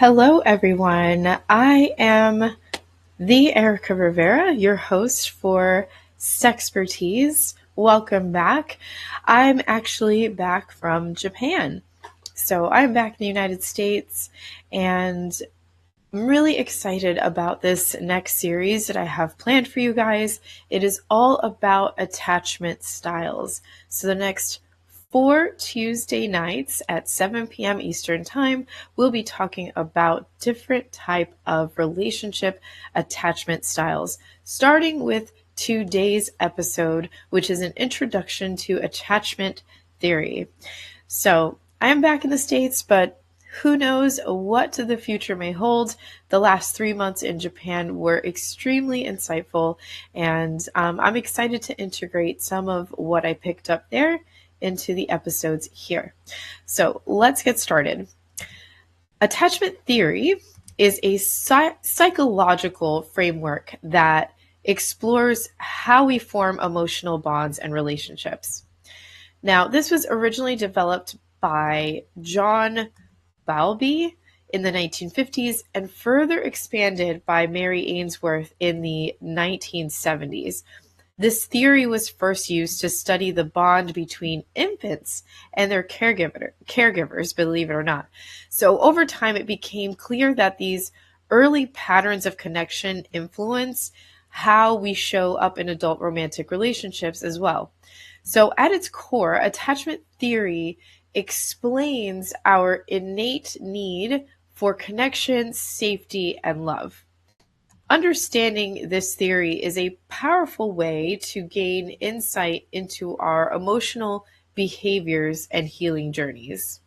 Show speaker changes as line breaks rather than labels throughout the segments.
Hello, everyone. I am the Erica Rivera, your host for Sexpertease. Welcome back. I'm actually back from Japan. So I'm back in the United States and I'm really excited about this next series that I have planned for you guys. It is all about attachment styles. So the next 4 Tuesday nights at 7 p.m. Eastern Time, we'll be talking about different type of relationship attachment styles, starting with today's episode, which is an introduction to attachment theory. So I am back in the States, but who knows what the future may hold. The last 3 months in Japan were extremely insightful, and I'm excited to integrate some of what I picked up there into the episodes here. So let's get started. Attachment theory is a psychological framework that explores how we form emotional bonds and relationships. Now, this was originally developed by John Bowlby in the 1950s and further expanded by Mary Ainsworth in the 1970s. This theory was first used to study the bond between infants and their caregivers, believe it or not. So over time, it became clear that these early patterns of connection influence how we show up in adult romantic relationships as well. So at its core, attachment theory explains our innate need for connection, safety, and love. Understanding this theory is a powerful way to gain insight into our emotional behaviors and healing journeys.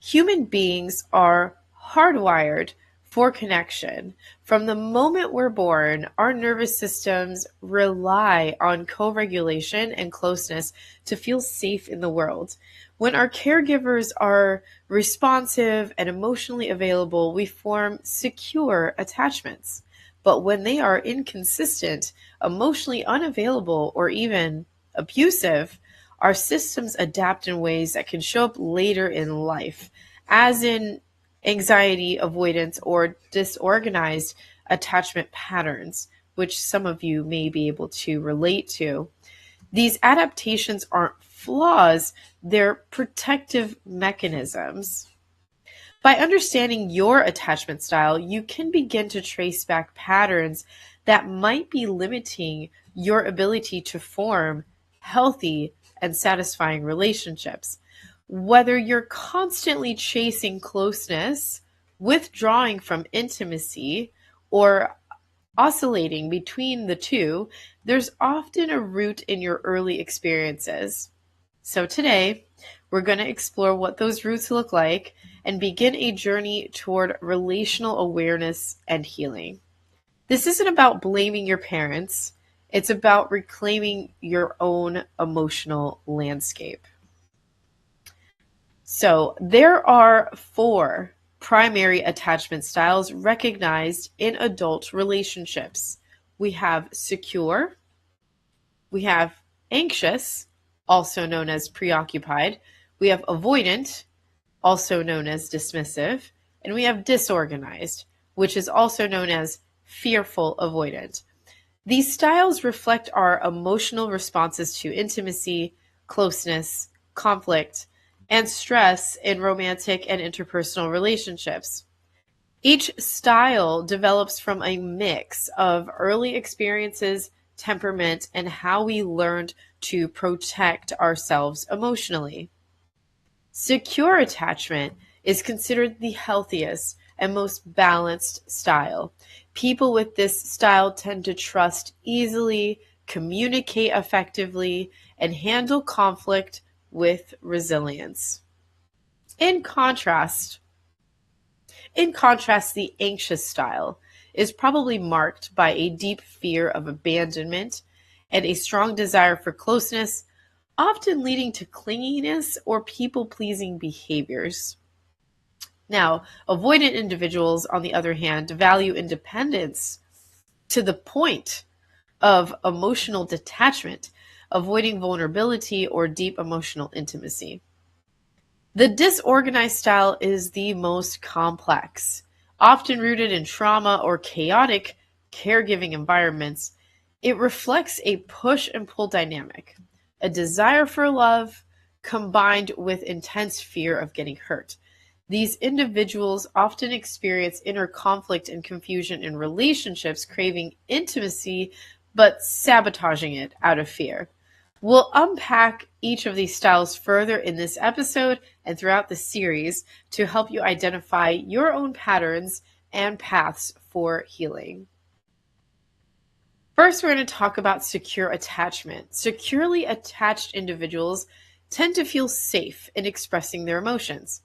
Human beings are hardwired for connection. From the moment we're born, our nervous systems rely on co-regulation and closeness to feel safe in the world. When our caregivers are responsive and emotionally available, we form secure attachments. But when they are inconsistent, emotionally unavailable, or even abusive, our systems adapt in ways that can show up later in life, as in anxiety, avoidance, or disorganized attachment patterns, which some of you may be able to relate to. These adaptations aren't flaws, they're protective mechanisms. By understanding your attachment style, you can begin to trace back patterns that might be limiting your ability to form healthy and satisfying relationships. Whether you're constantly chasing closeness, withdrawing from intimacy, or oscillating between the two, there's often a root in your early experiences. So today, we're going to explore what those roots look like and begin a journey toward relational awareness and healing. This isn't about blaming your parents, it's about reclaiming your own emotional landscape. So, there are 4 primary attachment styles recognized in adult relationships. We have secure, we have anxious, also known as preoccupied, we have avoidant, also known as dismissive, and we have disorganized, which is also known as fearful avoidant. These styles reflect our emotional responses to intimacy, closeness, conflict, and stress in romantic and interpersonal relationships. Each style develops from a mix of early experiences, temperament, and how we learned to protect ourselves emotionally. Secure attachment is considered the healthiest and most balanced style. People with this style tend to trust easily, communicate effectively, and handle conflict with resilience. In contrast, the anxious style is probably marked by a deep fear of abandonment and a strong desire for closeness, often leading to clinginess or people-pleasing behaviors. Now, avoidant individuals, on the other hand, value independence to the point of emotional detachment, avoiding vulnerability or deep emotional intimacy. The disorganized style is the most complex. Often rooted in trauma or chaotic caregiving environments, it reflects a push and pull dynamic, a desire for love combined with intense fear of getting hurt. These individuals often experience inner conflict and confusion in relationships, craving intimacy but sabotaging it out of fear. We'll unpack each of these styles further in this episode and throughout the series to help you identify your own patterns and paths for healing. First, we're going to talk about secure attachment. Securely attached individuals tend to feel safe in expressing their emotions.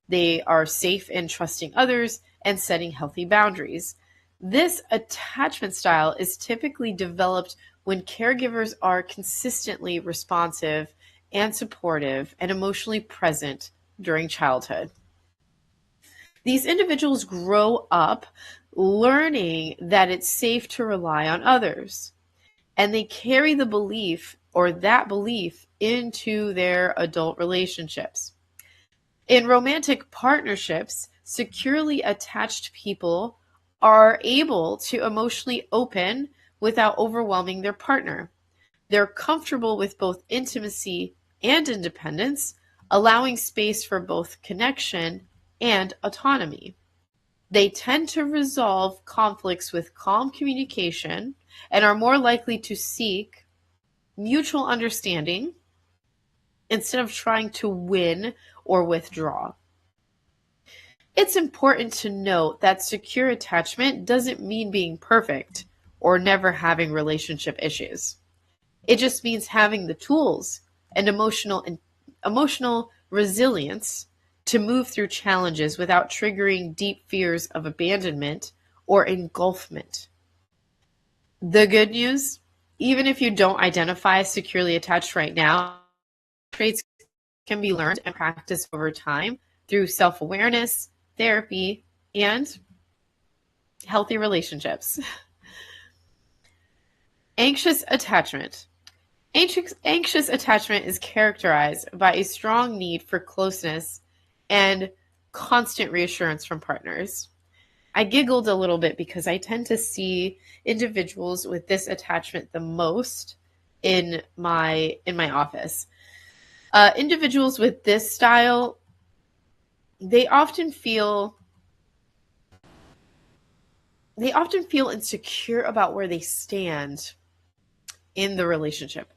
They are safe in trusting others and setting healthy boundaries. This attachment style is typically developed when caregivers are consistently responsive and supportive and emotionally present during childhood. These individuals grow up learning that it's safe to rely on others, and they carry the belief or that belief into their adult relationships. In romantic partnerships, securely attached people are able to emotionally open without overwhelming their partner. They're comfortable with both intimacy and independence, allowing space for both connection and autonomy. They tend to resolve conflicts with calm communication and are more likely to seek mutual understanding instead of trying to win or withdraw. It's important to note that secure attachment doesn't mean being perfect or never having relationship issues. It just means having the tools and emotional resilience to move through challenges without triggering deep fears of abandonment or engulfment. The good news, even if you don't identify as securely attached right now, traits can be learned and practiced over time through self-awareness, therapy, and healthy relationships. Anxious attachment. Anxious attachment is characterized by a strong need for closeness and constant reassurance from partners. I giggled a little bit because I tend to see individuals with this attachment the most in my office. Individuals with this style, they often feel insecure about where they stand in the relationship.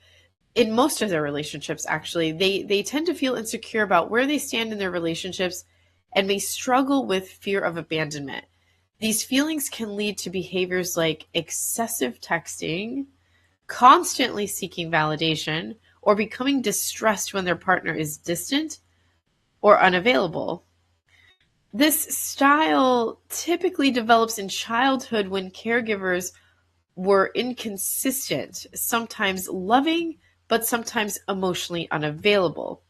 In most of their relationships, actually, they tend to feel insecure about where they stand in their relationships and may struggle with fear of abandonment. These feelings can lead to behaviors like excessive texting, constantly seeking validation, or becoming distressed when their partner is distant or unavailable. This style typically develops in childhood when caregivers were inconsistent, sometimes loving, but sometimes emotionally unavailable.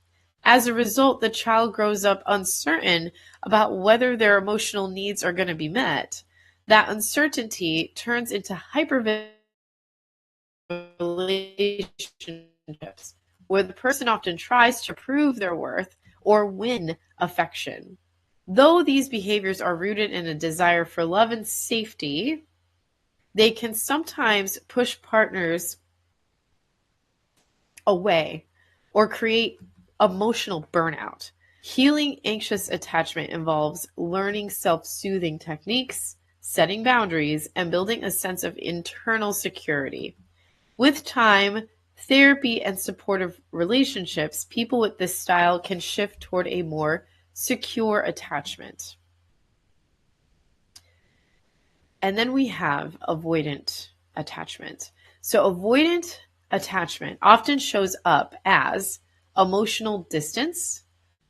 As a result, the child grows up uncertain about whether their emotional needs are going to be met. That uncertainty turns into hyper relationships, where the person often tries to prove their worth or win affection. Though these behaviors are rooted in a desire for love and safety, they can sometimes push partners away or create emotional burnout. Healing anxious attachment involves learning self-soothing techniques, setting boundaries, and building a sense of internal security. With time, therapy, and supportive relationships, people with this style can shift toward a more secure attachment. And then we have avoidant attachment. So avoidant attachment often shows up as emotional distance,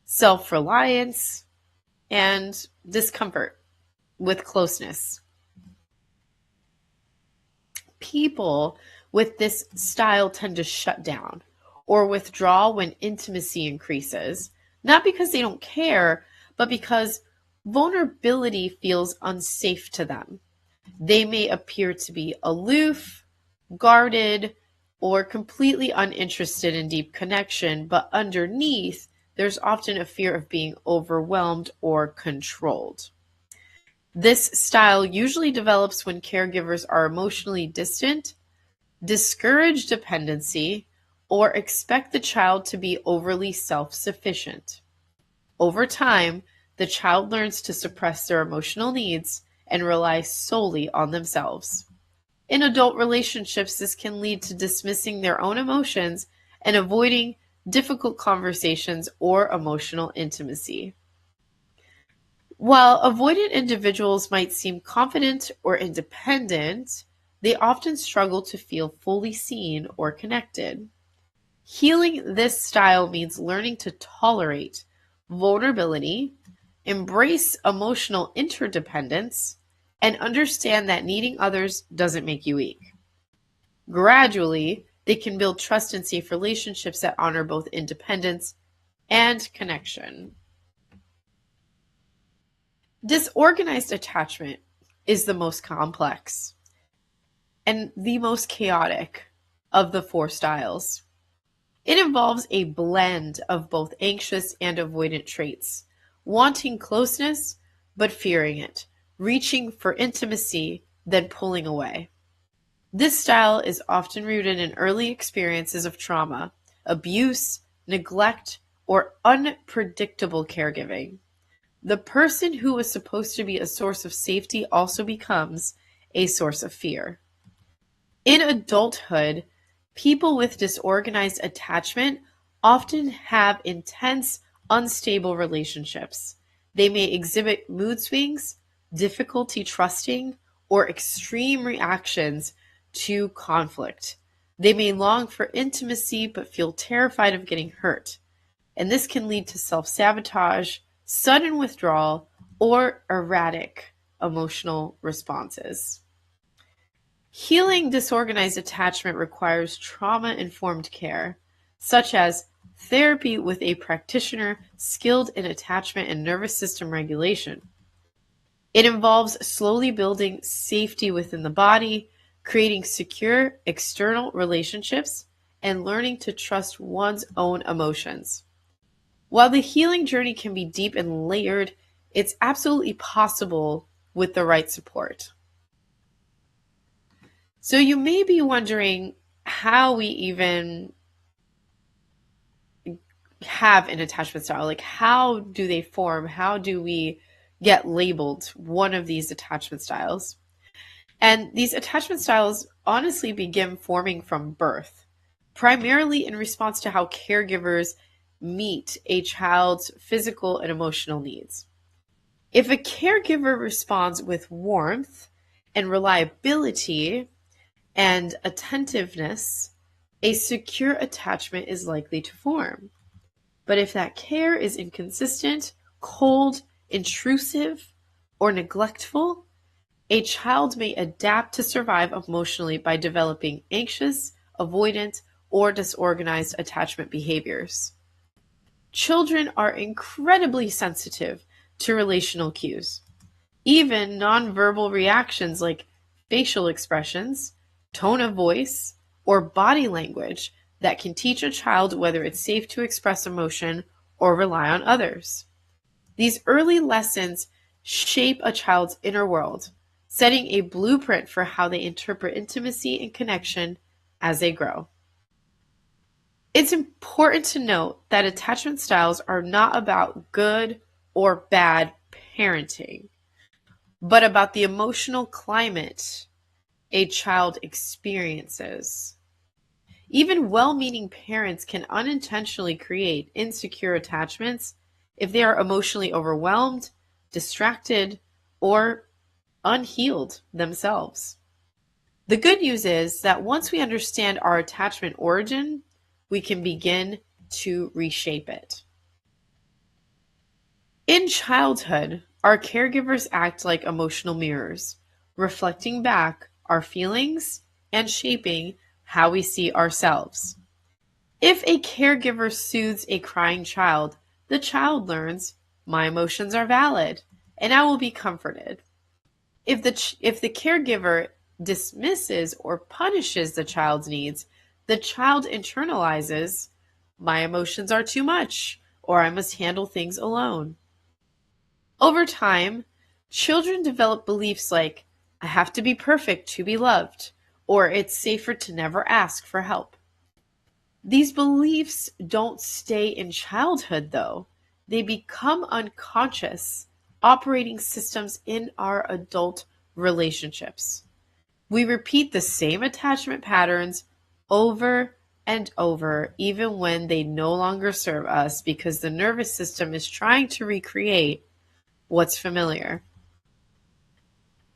self-reliance, and discomfort with closeness. People with this style tend to shut down or withdraw when intimacy increases, not because they don't care, but because vulnerability feels unsafe to them. They may appear to be aloof, guarded, or completely uninterested in deep connection, but underneath, there's often a fear of being overwhelmed or controlled. This style usually develops when caregivers are emotionally distant, discourage dependency, or expect the child to be overly self-sufficient. Over time, the child learns to suppress their emotional needs and rely solely on themselves. In adult relationships, this can lead to dismissing their own emotions and avoiding difficult conversations or emotional intimacy. While avoidant individuals might seem confident or independent, they often struggle to feel fully seen or connected. Healing this style means learning to tolerate vulnerability, embrace emotional interdependence, and understand that needing others doesn't make you weak. Gradually, they can build trust and safe relationships that honor both independence and connection. Disorganized attachment is the most complex and the most chaotic of the four styles. It involves a blend of both anxious and avoidant traits, wanting closeness but fearing it, reaching for intimacy then pulling away. This style is often rooted in early experiences of trauma, abuse, neglect, or unpredictable caregiving. The person who was supposed to be a source of safety also becomes a source of fear. In adulthood, people with disorganized attachment often have intense, unstable relationships. They may exhibit mood swings, difficulty trusting, or extreme reactions to conflict. They may long for intimacy but feel terrified of getting hurt. And this can lead to self-sabotage, sudden withdrawal, or erratic emotional responses. Healing disorganized attachment requires trauma-informed care, such as therapy with a practitioner skilled in attachment and nervous system regulation. It involves slowly building safety within the body, creating secure external relationships, and learning to trust one's own emotions. While the healing journey can be deep and layered, it's absolutely possible with the right support. So you may be wondering how we even have an attachment style. Like, how do they form? How do we get labeled one of these attachment styles? And these attachment styles honestly begin forming from birth, primarily in response to how caregivers meet a child's physical and emotional needs. If a caregiver responds with warmth and reliability and attentiveness, a secure attachment is likely to form. But if that care is inconsistent, cold, intrusive, or neglectful, a child may adapt to survive emotionally by developing anxious, avoidant, or disorganized attachment behaviors. Children are incredibly sensitive to relational cues. Even nonverbal reactions like facial expressions, tone of voice, or body language that can teach a child whether it's safe to express emotion or rely on others. These early lessons shape a child's inner world, setting a blueprint for how they interpret intimacy and connection as they grow. It's important to note that attachment styles are not about good or bad parenting, but about the emotional climate a child experiences. Even well-meaning parents can unintentionally create insecure attachments if they are emotionally overwhelmed, distracted, or unhealed themselves. The good news is that once we understand our attachment origin, we can begin to reshape it. In childhood, our caregivers act like emotional mirrors, reflecting back our feelings and shaping how we see ourselves. If a caregiver soothes a crying child, the child learns, my emotions are valid, and I will be comforted. If the caregiver dismisses or punishes the child's needs, the child internalizes, my emotions are too much, or I must handle things alone. Over time, children develop beliefs like, I have to be perfect to be loved, or it's safer to never ask for help. These beliefs don't stay in childhood, though. They become unconscious operating systems in our adult relationships. We repeat the same attachment patterns over and over, even when they no longer serve us, because the nervous system is trying to recreate what's familiar.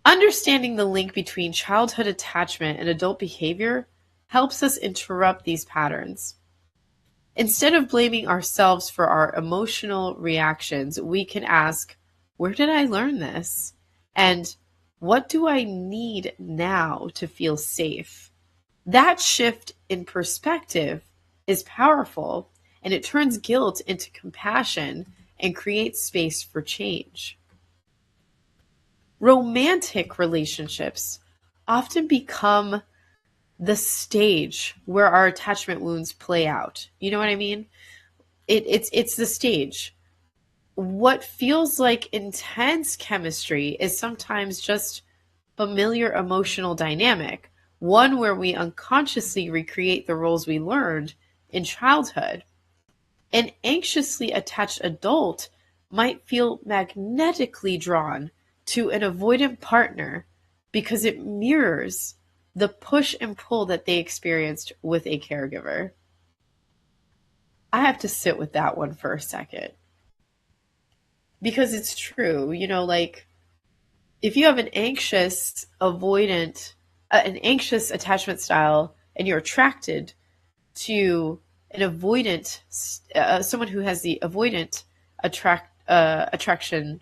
Understanding the link between childhood attachment and adult behavior helps us interrupt these patterns. Instead of blaming ourselves for our emotional reactions, we can ask, where did I learn this? And what do I need now to feel safe? That shift in perspective is powerful, and it turns guilt into compassion and creates space for change. Romantic relationships often become the stage where our attachment wounds play out. You know what I mean? It's the stage. What feels like intense chemistry is sometimes just familiar emotional dynamic, one where we unconsciously recreate the roles we learned in childhood. An anxiously attached adult might feel magnetically drawn to an avoidant partner because it mirrors the push and pull that they experienced with a caregiver. I have to sit with that one for a second because it's true. Like if you have an anxious an anxious attachment style and you're attracted to an avoidant, someone who has the avoidant attraction,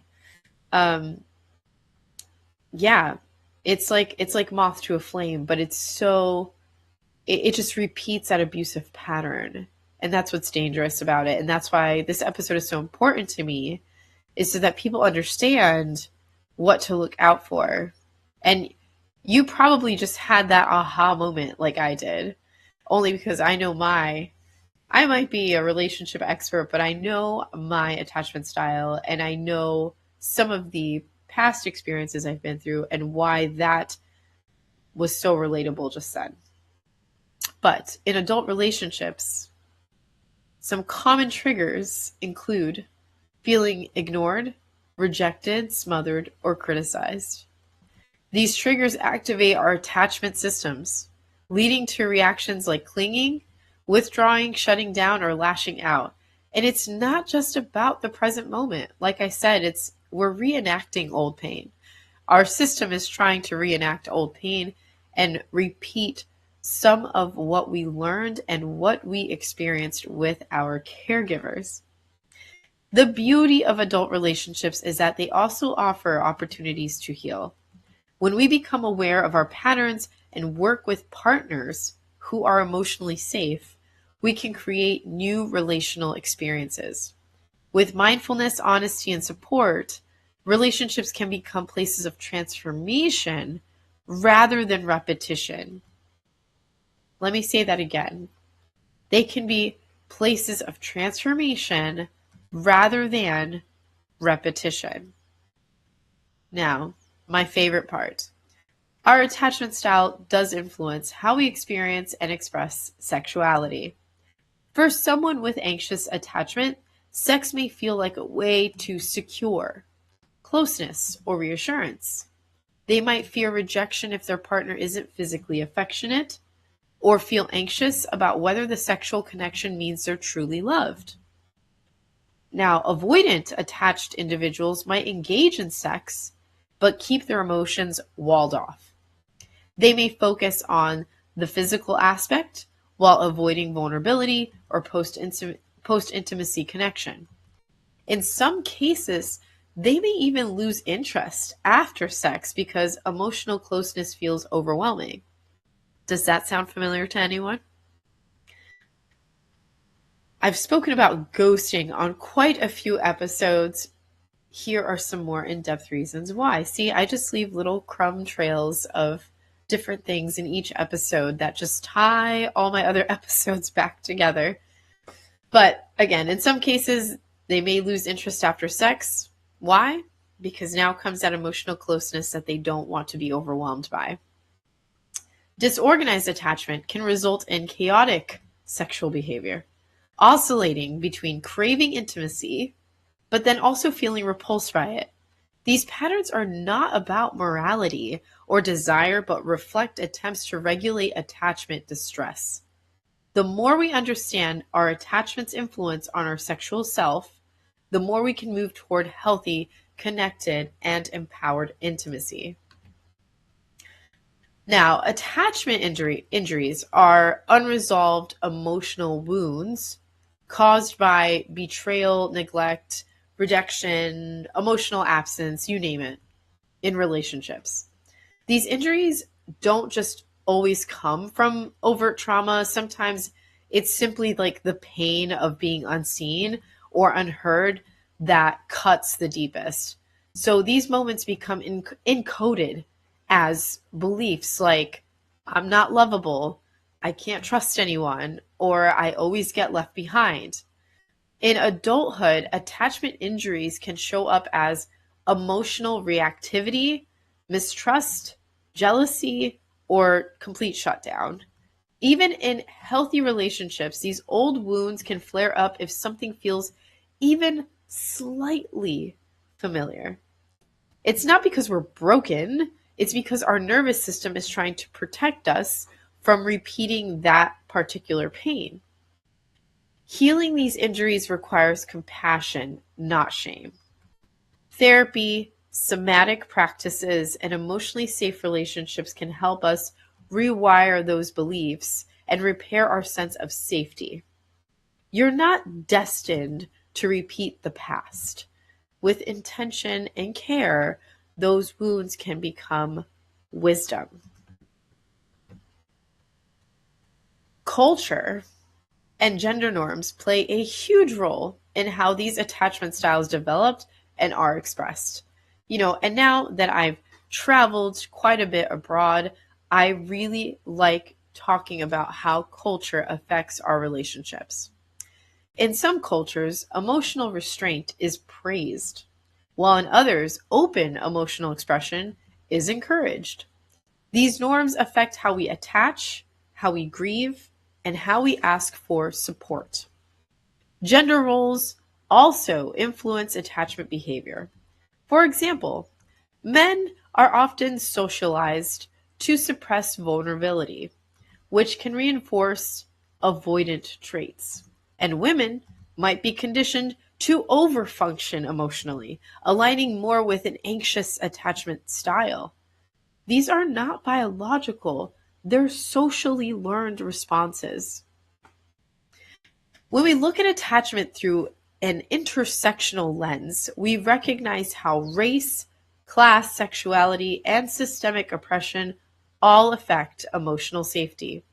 yeah, it's like moth to a flame, but it just repeats that abusive pattern. And that's what's dangerous about it. And that's why this episode is so important to me, is so that people understand what to look out for. And you probably just had that aha moment like I did, only because I might be a relationship expert, but I know my attachment style and I know some of the past experiences I've been through and why that was so relatable just then. But in adult relationships, some common triggers include feeling ignored, rejected, smothered, or criticized. These triggers activate our attachment systems, leading to reactions like clinging, withdrawing, shutting down, or lashing out. And it's not just about the present moment. Like I said, we're reenacting old pain. Our system is trying to reenact old pain and repeat some of what we learned and what we experienced with our caregivers. The beauty of adult relationships is that they also offer opportunities to heal. When we become aware of our patterns and work with partners who are emotionally safe, we can create new relational experiences. With mindfulness, honesty, and support, relationships can become places of transformation rather than repetition. Let me say that again. They can be places of transformation rather than repetition. Now, my favorite part. Our attachment style does influence how we experience and express sexuality. For someone with anxious attachment, sex may feel like a way to secure closeness or reassurance. They might fear rejection if their partner isn't physically affectionate, or feel anxious about whether the sexual connection means they're truly loved. Now, avoidant attached individuals might engage in sex, but keep their emotions walled off. They may focus on the physical aspect while avoiding vulnerability or post-intimacy connection. In some cases, they may even lose interest after sex because emotional closeness feels overwhelming. Does that sound familiar to anyone? I've spoken about ghosting on quite a few episodes. Here are some more in-depth reasons why. See, I just leave little crumb trails of different things in each episode that just tie all my other episodes back together. But again, in some cases, they may lose interest after sex. Why? Because now comes that emotional closeness that they don't want to be overwhelmed by. Disorganized attachment can result in chaotic sexual behavior, oscillating between craving intimacy, but then also feeling repulsed by it. These patterns are not about morality or desire, but reflect attempts to regulate attachment distress. The more we understand our attachment's influence on our sexual self, the more we can move toward healthy, connected, and empowered intimacy. Now, attachment injuries are unresolved emotional wounds caused by betrayal, neglect, rejection, emotional absence, you name it, in relationships. These injuries don't just always come from overt trauma. Sometimes it's simply like the pain of being unseen or unheard that cuts the deepest. So these moments become encoded as beliefs like, I'm not lovable, I can't trust anyone, or I always get left behind. In adulthood, attachment injuries can show up as emotional reactivity, mistrust, jealousy, or complete shutdown. Even in healthy relationships, these old wounds can flare up if something feels even slightly familiar. It's not because we're broken, it's because our nervous system is trying to protect us from repeating that particular pain. Healing these injuries requires compassion, not shame. Therapy, somatic practices, and emotionally safe relationships can help us rewire those beliefs and repair our sense of safety. You're not destined to repeat the past. With intention and care, those wounds can become wisdom. Culture and gender norms play a huge role in how these attachment styles developed and are expressed. And now that I've traveled quite a bit abroad, I really like talking about how culture affects our relationships. In some cultures, emotional restraint is praised, while in others, open emotional expression is encouraged. These norms affect how we attach, how we grieve, and how we ask for support. Gender roles also influence attachment behavior. For example, men are often socialized to suppress vulnerability, which can reinforce avoidant traits. And women might be conditioned to overfunction emotionally, aligning more with an anxious attachment style. These are not biological, they're socially learned responses. When we look at attachment through an intersectional lens, we recognize how race, class, sexuality, and systemic oppression all affect emotional safety.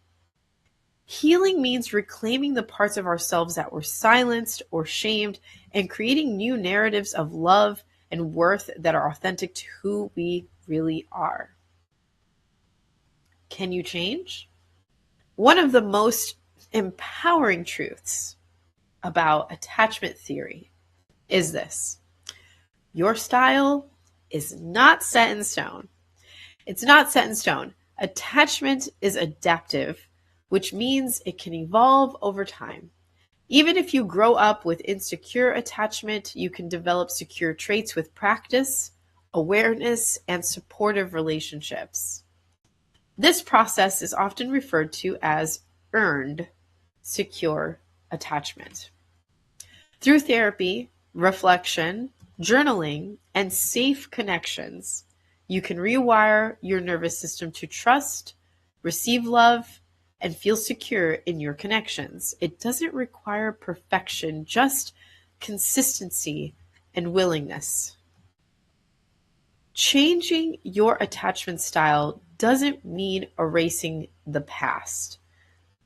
Healing means reclaiming the parts of ourselves that were silenced or shamed and creating new narratives of love and worth that are authentic to who we really are. Can you change? One of the most empowering truths about attachment theory is this: your style is not set in stone. It's not set in stone. Attachment is adaptive, which means it can evolve over time. Even if you grow up with insecure attachment, you can develop secure traits with practice, awareness, and supportive relationships. This process is often referred to as earned secure attachment. Through therapy, reflection, journaling, and safe connections, you can rewire your nervous system to trust, receive love, and feel secure in your connections. It doesn't require perfection, just consistency and willingness. Changing your attachment style doesn't mean erasing the past.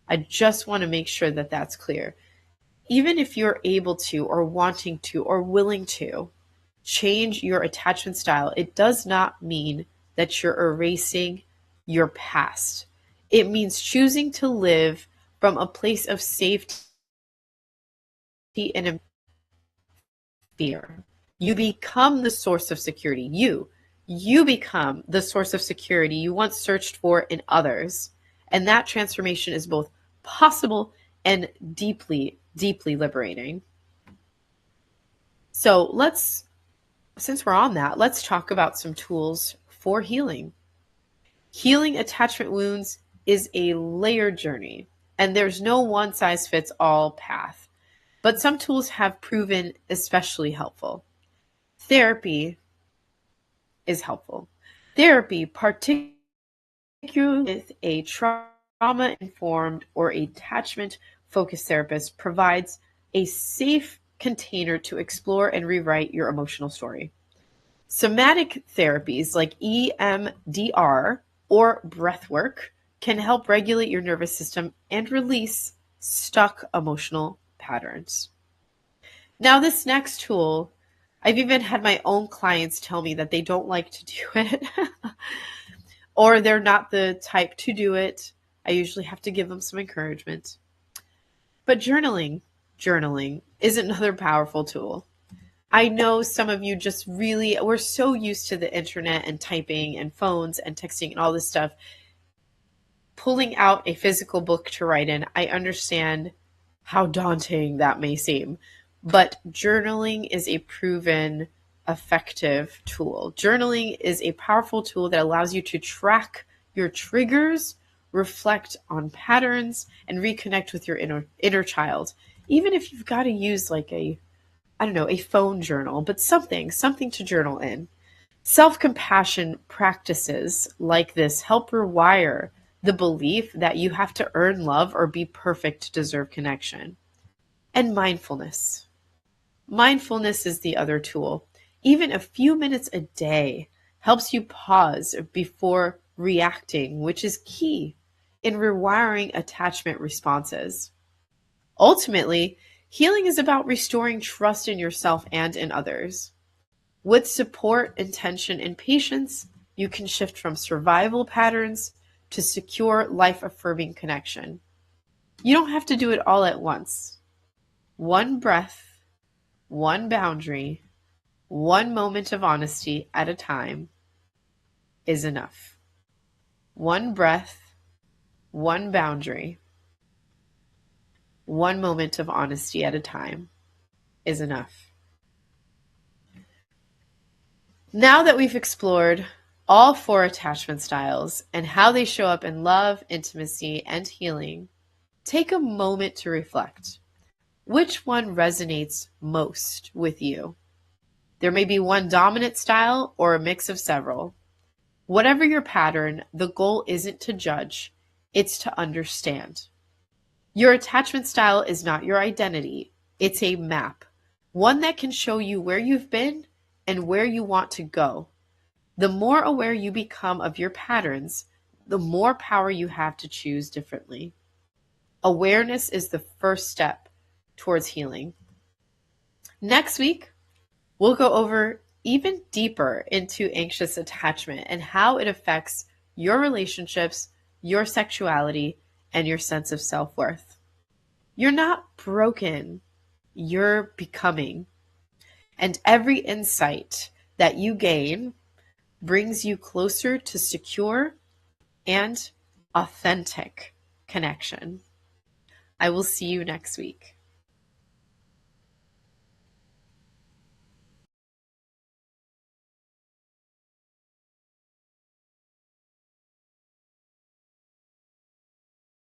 I just want to make sure that that's clear. Even if you're able to, or wanting to, or willing to change your attachment style, it does not mean that you're erasing your past. It means choosing to live from a place of safety and fear. You become the source of security. You become the source of security you once searched for in others. And that transformation is both possible and deeply, deeply liberating. So since we're on that, let's talk about some tools for healing. Healing attachment wounds is a layered journey, and there's no one size fits all path. But some tools have proven especially helpful. Therapy is helpful. Therapy, particularly with a trauma-informed or attachment-focused therapist, provides a safe container to explore and rewrite your emotional story. Somatic therapies like EMDR or breathwork can help regulate your nervous system and release stuck emotional patterns. Now, this next tool, I've even had my own clients tell me that they don't like to do it or they're not the type to do it. I usually have to give them some encouragement. But journaling is another powerful tool. I know some of you we're so used to the internet and typing and phones and texting and all this stuff. Pulling out a physical book to write in, I understand how daunting that may seem, but journaling is a proven effective tool. Journaling is a powerful tool that allows you to track your triggers, reflect on patterns, and reconnect with your inner child. Even if you've got to use like a phone journal, but something to journal in. Self-compassion practices like this help rewire the belief that you have to earn love or be perfect to deserve connection. And mindfulness. Mindfulness is the other tool. Even a few minutes a day helps you pause before reacting, which is key in rewiring attachment responses. Ultimately, healing is about restoring trust in yourself and in others. With support, intention, and patience, you can shift from survival patterns to secure, life-affirming connection. You don't have to do it all at once. One breath, one boundary, one moment of honesty at a time is enough. One breath, one boundary, one moment of honesty at a time is enough. Now that we've explored all 4 attachment styles and how they show up in love, intimacy, and healing, take a moment to reflect. Which one resonates most with you? There may be one dominant style or a mix of several. Whatever your pattern, the goal isn't to judge, it's to understand. Your attachment style is not your identity, it's a map, one that can show you where you've been and where you want to go. The more aware you become of your patterns, the more power you have to choose differently. Awareness is the first step towards healing. Next week, we'll go over even deeper into anxious attachment and how it affects your relationships, your sexuality, and your sense of self-worth. You're not broken, you're becoming. And every insight that you gain brings you closer to secure and authentic connection. I will see you next week.